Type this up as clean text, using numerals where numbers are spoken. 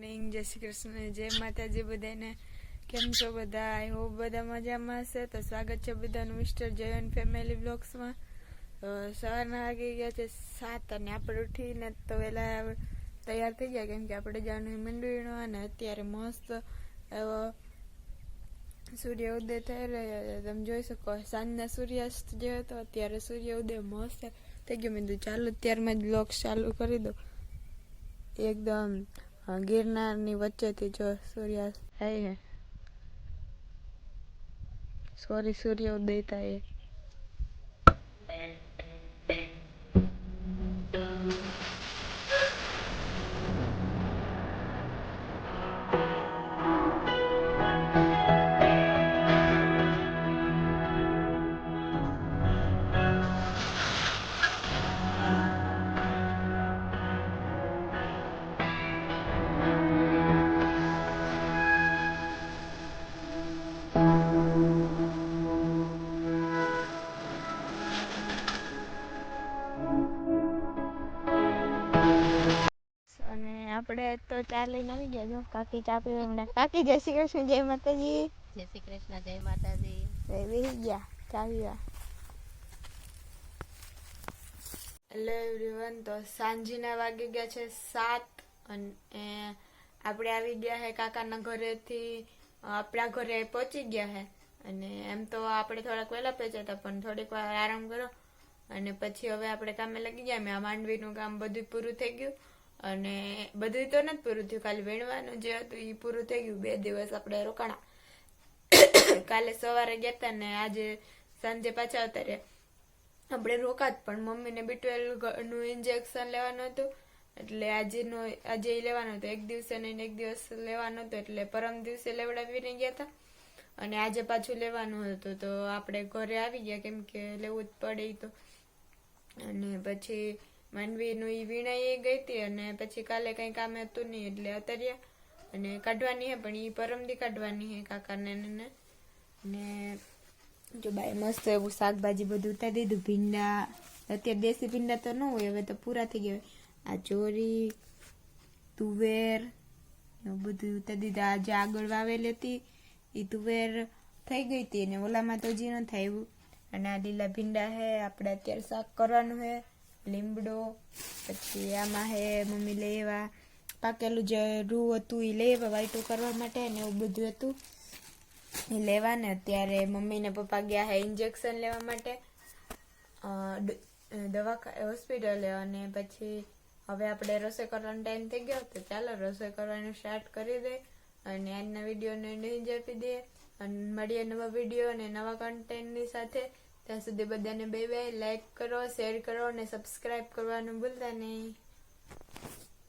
જય શ્રી કૃષ્ણ, જય માતાજી બધાને. કેમ છો બધા? આઈ હોપ બધા મજામાં હશે. તો સ્વાગત છે બધાનું મિસ્ટર જયન ફેમિલી બ્લોગ્સમાં. સવારના વાગી ગયા છે 7 અને આપણે ઉઠીને તો વહેલા તૈયાર થઈ ગયા, કેમ કે આપણે જવાનું મંદિરનો. અને અત્યારે મસ્ત એવો સૂર્ય ઉદય થઈ રહ્યો છે. તમે જોઈ શકો સાંજના સૂર્યાસ્ત જે હતો, અત્યારે સૂર્ય ઉદય મસ્ત થઈ ગયો. મેં કીધું ચાલુ ત્યારમાં જ બ્લોગ્સ ચાલુ કરી દો. એકદમ ગિરનારની વચ્ચેથી જો સૂર્યાસ્ત થાય છે. સૂર્ય ઉદય થાય છે. અને આપણે તો ચા લઈને આવી ગયા. જો કાકી ચા પીવા માંડ્યા. કાકી જય શ્રી કૃષ્ણ, જય માતાજી. જય શ્રી કૃષ્ણ, જય માતાજી. બેસી ગયા ચા પીવા. હેલો એવરીવન, તો સાંજના વાગી ગયા છે 7 અને આપણે આવી ગયા છે કાકાના ઘરેથી. આપણા ઘરે પહોંચી ગયા છે. અને એમ તો આપણે થોડાક વહેલા પહોંચ્યા હતા, પણ થોડીક વાર આરામ કરો અને પછી હવે આપણે કામે લાગી ગયા. મેં આ માંડવીનું કામ બધું પૂરું થઈ ગયું. અને બધું તો નથી પૂરું થયું, ખાલી વીણવાનું જે હતું એ પૂરું થઈ ગયું. 2 દિવસ આપણે રોકાણા. કાલે સવારે ગયા હતા ને આજે સાંજે પાછા આવતા રહ્યા. આપણે રોકાત, પણ મમ્મીને B12 નું ઇન્જેક્શન લેવાનું હતું, એટલે આજે એ લેવાનું હતું. એક દિવસે નહીં એક દિવસ લેવાનું હતું, એટલે પરમ દિવસે લેવડાવીને ગયા હતા અને આજે પાછું લેવાનું હતું. તો આપણે ઘરે આવી ગયા, કેમ કે લેવું જ પડે તો. અને પછી માંડવીનું એ વીણાઈ ગઈ હતી અને પછી કાલે કંઈ કામ હતું નહીં, એટલે અત્યારે અને કાઢવાની હે, પણ એ પરમદી કાઢવાની હે કાકાને. ને જો બાય મસ્ત એવું શાકભાજી બધું ઉતારી દીધું. ભીંડા અત્યારે દેશી ભીંડા તો ન હોય, હવે તો પૂરા થઈ ગયા. આ ચોરી, તુવેર એવું બધું ઉતારી દીધા. આજે આગળ વાવેલી હતી એ તુવેર થઈ ગઈ હતી અને ઓલામાં તો હજી ન થાય એવું. અને આ લીલા ભીંડા હે, આપણે અત્યારે શાક કરવાનું હે. લીમડો, પછી આમાં હે મમ્મી લેવા પાકેલું જે રૂ હતું એ લેવા વાઈટું કરવા માટે ને એવું બધું હતું એ લેવા. ને અત્યારે મમ્મી ને પપ્પા ગયા હે ઇન્જેક્શન લેવા માટે હોસ્પિટલે. અને પછી હવે આપણે રસોઈ કરવાનો ટાઈમ થઈ ગયો, તો ચાલો રસોઈ કરવાનું સ્ટાર્ટ કરી દે. અને આજના વિડીયોને નહીં આપી દે અને મળીએ નવા વિડીયો અને નવા કન્ટેન્ટની સાથે. ત્યાં સુધી બધાને બાય બાય. લાઈક કરો, શેર કરો અને સબસ્ક્રાઈબ કરવાનું ભૂલતા નહીં.